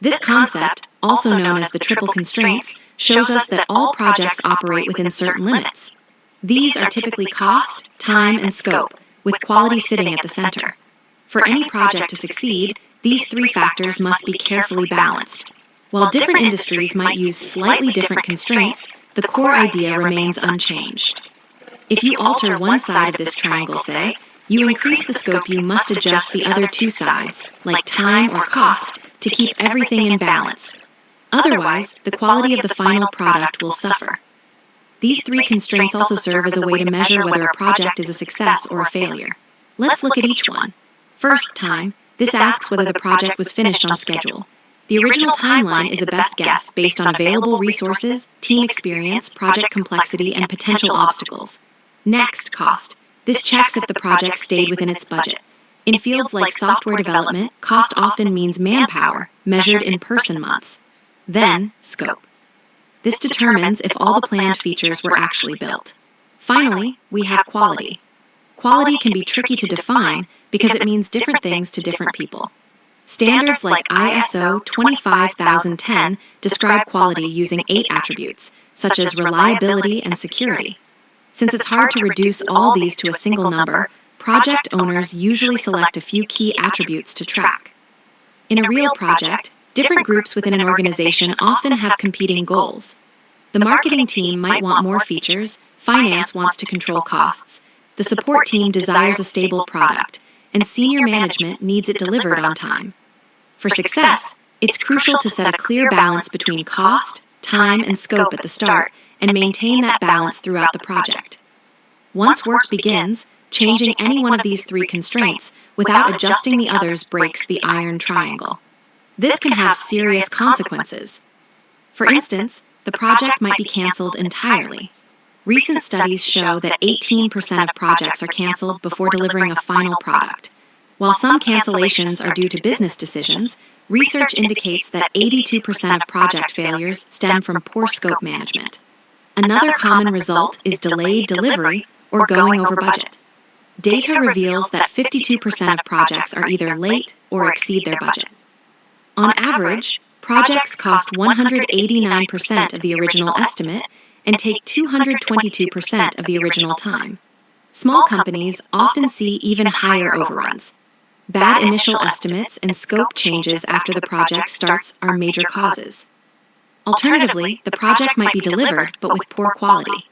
This concept, also known as the triple constraints, shows us that all projects operate within certain limits. These are typically cost, time, and scope, with quality sitting at the center. For any project to succeed, these three factors must be carefully balanced. While different industries might use slightly different constraints, the core idea remains unchanged. If you alter one side of this triangle, say, you increase the scope, you must adjust the other two sides, like time or cost, to keep everything in balance. Otherwise, the quality of the final product will suffer. These three constraints also serve as a way to measure whether a project is a success or a failure. Let's look at each one. First, time. This asks whether the project was finished on schedule. The original timeline is a best guess based on available resources, team experience, project complexity, and potential obstacles. Next, cost. This checks if the project stayed within its budget. In fields like software development, cost often means manpower, measured in person months. Then, scope. This determines if all the planned features were actually built. Finally, we have quality. Quality can be tricky to define because it means different things to different people. Standards like ISO 25010 describe quality using 8 attributes, such as reliability and security. Since it's hard to reduce all these to a single number, project owners usually select a few key attributes to track. In a real project, different groups within an organization often have competing goals. The marketing team might want more features, finance wants to control costs, the support team desires a stable product, and senior management needs it delivered on time. For success, it's crucial to set a clear balance between cost, time, and scope at the start, and maintain that balance throughout the project. Once work begins, changing any one of these three constraints without adjusting the others breaks the iron triangle. This can have serious consequences. For instance, the project might be canceled entirely. Recent studies show that 18% of projects are canceled before delivering a final product. While some cancellations are due to business decisions, research indicates that 82% of project failures stem from poor scope management. Another common result is delayed delivery or going over budget. Data reveals that 52% of projects are either late or exceed their budget. On average, projects cost 189% of the original estimate and take 222% of the original time. Small companies often see even higher overruns. Bad initial estimates and scope changes after the project starts are major causes. Alternatively, the project might be delivered but with poor quality.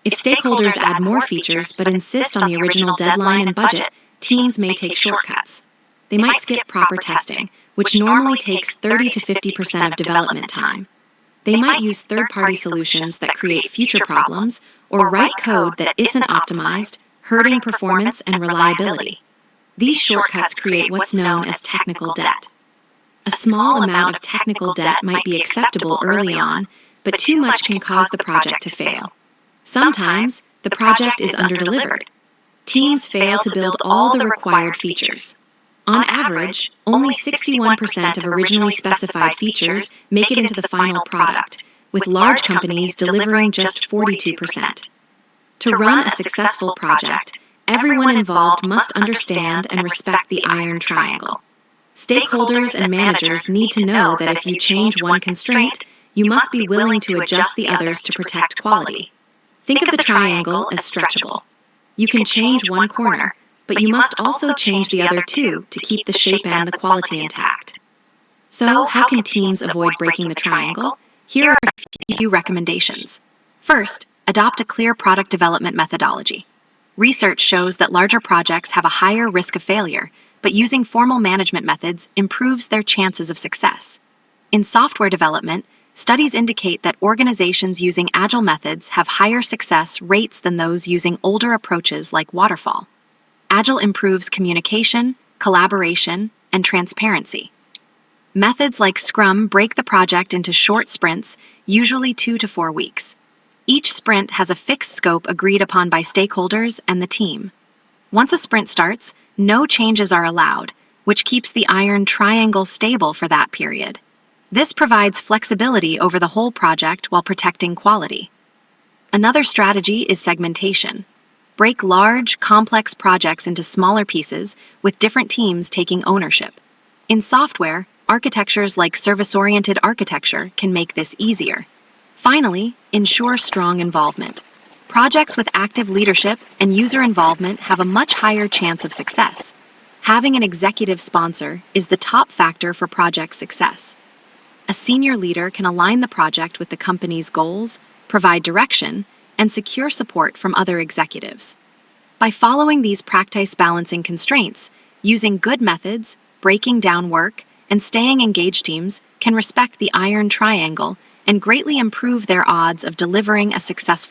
If stakeholders add more features but insist on the original deadline and budget, teams may take shortcuts. They might skip proper testing, which normally takes 30 to 50% of development time. They might use third-party solutions that create future problems or write code that isn't optimized, hurting performance and reliability. These shortcuts create what's known as technical debt. A small amount of technical debt might be acceptable early on, but too much can cause the project to fail. Sometimes, the project is underdelivered. Teams fail to build all the required features. On average, only 61% of originally specified features make it into the final product, with large companies delivering just 42%. To run a successful project, everyone involved must understand and respect the iron triangle. Stakeholders and managers need to know that if you change one constraint, you must be willing to adjust the others to protect quality. Think of the triangle as stretchable. You can change one corner, but you must also change the other two to keep the shape and the quality intact. So, how can teams avoid breaking the triangle? Here are a few recommendations. First, adopt a clear product development methodology. Research shows that larger projects have a higher risk of failure, but using formal management methods improves their chances of success. In software development, studies indicate that organizations using agile methods have higher success rates than those using older approaches like waterfall. Agile improves communication, collaboration, and transparency. Methods like Scrum break the project into short sprints, usually 2 to 4 weeks. Each sprint has a fixed scope agreed upon by stakeholders and the team. Once a sprint starts, no changes are allowed, which keeps the iron triangle stable for that period. This provides flexibility over the whole project while protecting quality. Another strategy is segmentation. Break large, complex projects into smaller pieces with different teams taking ownership. In software, Architectures like service-oriented architecture can make this easier. Finally, ensure strong involvement. Projects with active leadership and user involvement have a much higher chance of success. Having an executive sponsor is the top factor for project success. A senior leader can align the project with the company's goals, provide direction, and secure support from other executives. By following these practice balancing constraints, using good methods, breaking down work, and staying engaged, teams can respect the iron triangle and greatly improve their odds of delivering a successful